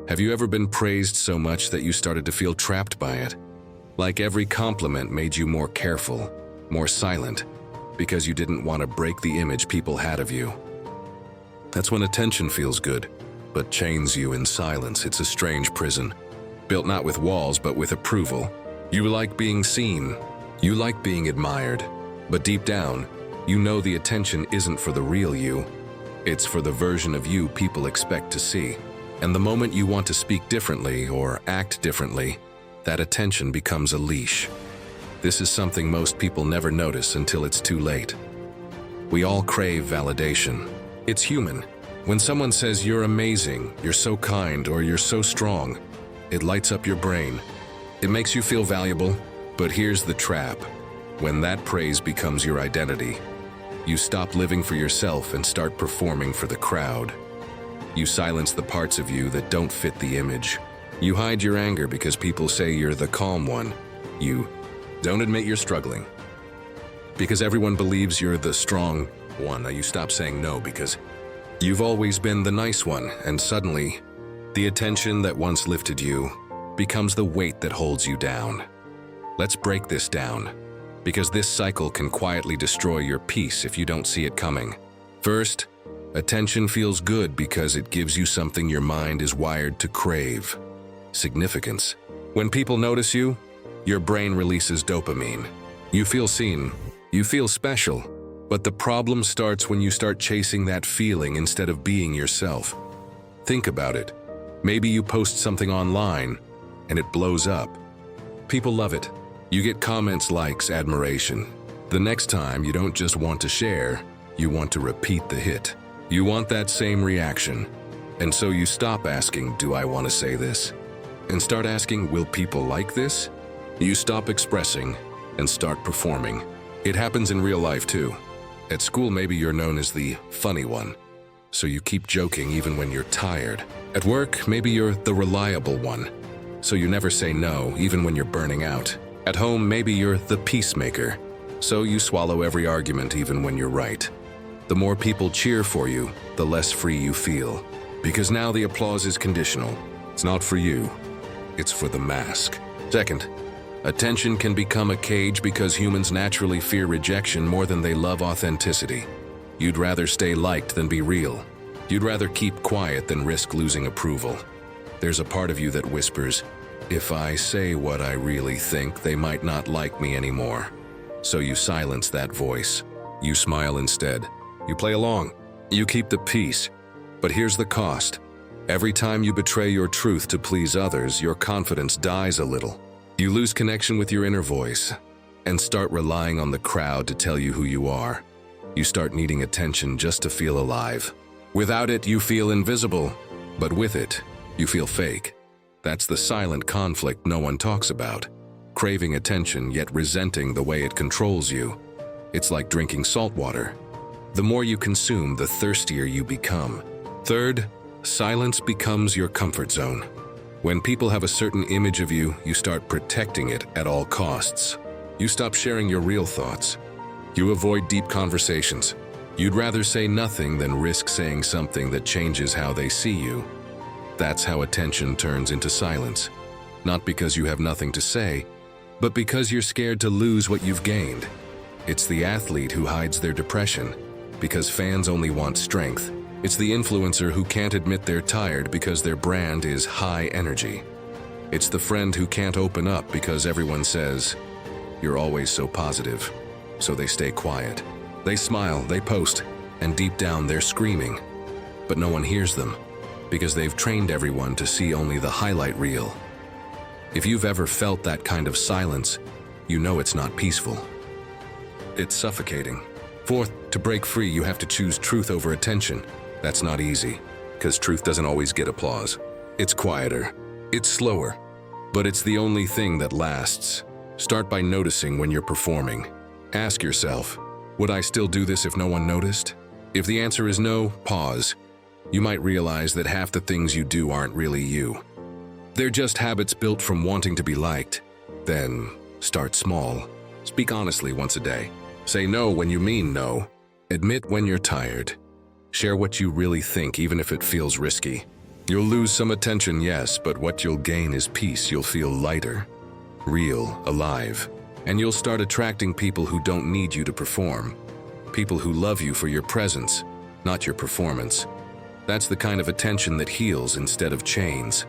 Have you ever been praised so much that you started to feel trapped by it? Like every compliment made you more careful, more silent, because you didn't want to break the image people had of you. That's when attention feels good, but chains you in silence. It's a strange prison, built not with walls but with approval. You like being seen, you like being admired, but deep down, you know the attention isn't for the real you. It's for the version of you people expect to see. And the moment you want to speak differently or act differently, that attention becomes a leash. This is something most people never notice until it's too late. We all crave validation. It's human. When someone says you're amazing, you're so kind, or you're so strong, it lights up your brain. It makes you feel valuable, but here's the trap. When that praise becomes your identity, you stop living for yourself and start performing for the crowd. You silence the parts of you that don't fit the image. You hide your anger because people say you're the calm one. You don't admit you're struggling because everyone believes you're the strong one. You stop saying no because you've always been the nice one, and suddenly, the attention that once lifted you becomes the weight that holds you down. Let's break this down, because this cycle can quietly destroy your peace if you don't see it coming. First, attention feels good because it gives you something your mind is wired to crave: significance. When people notice you, your brain releases dopamine. You feel seen, you feel special, but the problem starts when you start chasing that feeling instead of being yourself. Think about it. Maybe you post something online and it blows up. People love it. You get comments, likes, admiration. The next time, you don't just want to share, you want to repeat the hit. You want that same reaction. And so you stop asking, do I want to say this? And start asking, will people like this? You stop expressing and start performing. It happens in real life too. At school, maybe you're known as the funny one, so you keep joking even when you're tired. At work, maybe you're the reliable one, so you never say no even when you're burning out. At home, maybe you're the peacemaker, so you swallow every argument even when you're right. The more people cheer for you, the less free you feel, because now the applause is conditional. It's not for you, it's for the mask. Second, attention can become a cage because humans naturally fear rejection more than they love authenticity. You'd rather stay liked than be real. You'd rather keep quiet than risk losing approval. There's a part of you that whispers, if I say what I really think, they might not like me anymore. So you silence that voice. You smile instead. You play along. You keep the peace. But here's the cost. Every time you betray your truth to please others, your confidence dies a little. You lose connection with your inner voice and start relying on the crowd to tell you who you are. You start needing attention just to feel alive. Without it, you feel invisible, but with it, you feel fake. That's the silent conflict no one talks about. Craving attention, yet resenting the way it controls you. It's like drinking salt water. The more you consume, the thirstier you become. Third, silence becomes your comfort zone. When people have a certain image of you, you start protecting it at all costs. You stop sharing your real thoughts. You avoid deep conversations. You'd rather say nothing than risk saying something that changes how they see you. That's how attention turns into silence. Not because you have nothing to say, but because you're scared to lose what you've gained. It's the athlete who hides their depression because fans only want strength. It's the influencer who can't admit they're tired because their brand is high energy. It's the friend who can't open up because everyone says, you're always so positive. So they stay quiet. They smile, they post, and deep down they're screaming. But no one hears them because they've trained everyone to see only the highlight reel. If you've ever felt that kind of silence, you know it's not peaceful. It's suffocating. Fourth, to break free, you have to choose truth over attention. That's not easy, because truth doesn't always get applause. It's quieter, it's slower, but it's the only thing that lasts. Start by noticing when you're performing. Ask yourself, would I still do this if no one noticed? If the answer is no, pause. You might realize that half the things you do aren't really you. They're just habits built from wanting to be liked. Then, start small. Speak honestly once a day. Say no when you mean no. Admit when you're tired. Share what you really think, even if it feels risky. You'll lose some attention, yes, but what you'll gain is peace. You'll feel lighter, real, alive. And you'll start attracting people who don't need you to perform. People who love you for your presence, not your performance. That's the kind of attention that heals instead of chains.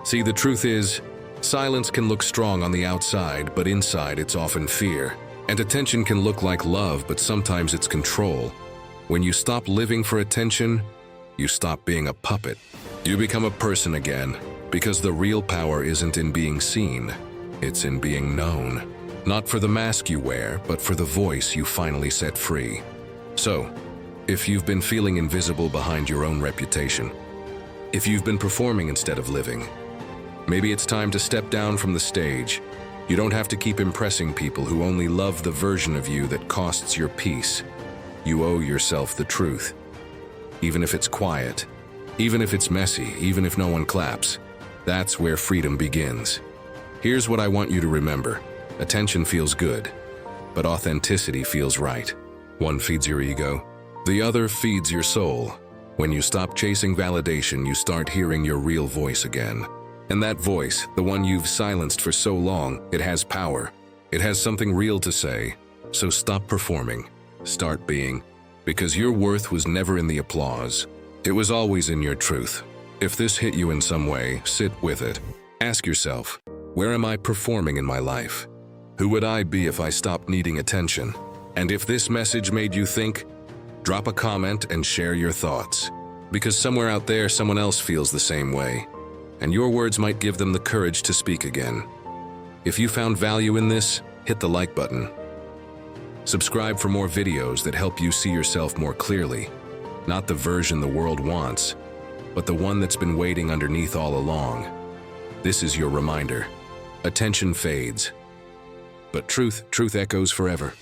See, the truth is, silence can look strong on the outside, but inside it's often fear. And attention can look like love, but sometimes it's control. When you stop living for attention, you stop being a puppet. You become a person again, because the real power isn't in being seen, it's in being known. Not for the mask you wear, but for the voice you finally set free. So, if you've been feeling invisible behind your own reputation, if you've been performing instead of living, maybe it's time to step down from the stage. You don't have to keep impressing people who only love the version of you that costs your peace. You owe yourself the truth. Even if it's quiet, even if it's messy, even if no one claps, that's where freedom begins. Here's what I want you to remember. Attention feels good, but authenticity feels right. One feeds your ego, the other feeds your soul. When you stop chasing validation, you start hearing your real voice again. And that voice, the one you've silenced for so long, it has power. It has something real to say. So stop performing. Start being. Because your worth was never in the applause. It was always in your truth. If this hit you in some way, sit with it. Ask yourself, where am I performing in my life? Who would I be if I stopped needing attention? And if this message made you think, drop a comment and share your thoughts. Because somewhere out there, someone else feels the same way. And your words might give them the courage to speak again. If you found value in this, hit the like button. Subscribe for more videos that help you see yourself more clearly. Not the version the world wants, but the one that's been waiting underneath all along. This is your reminder. Attention fades, but truth echoes forever.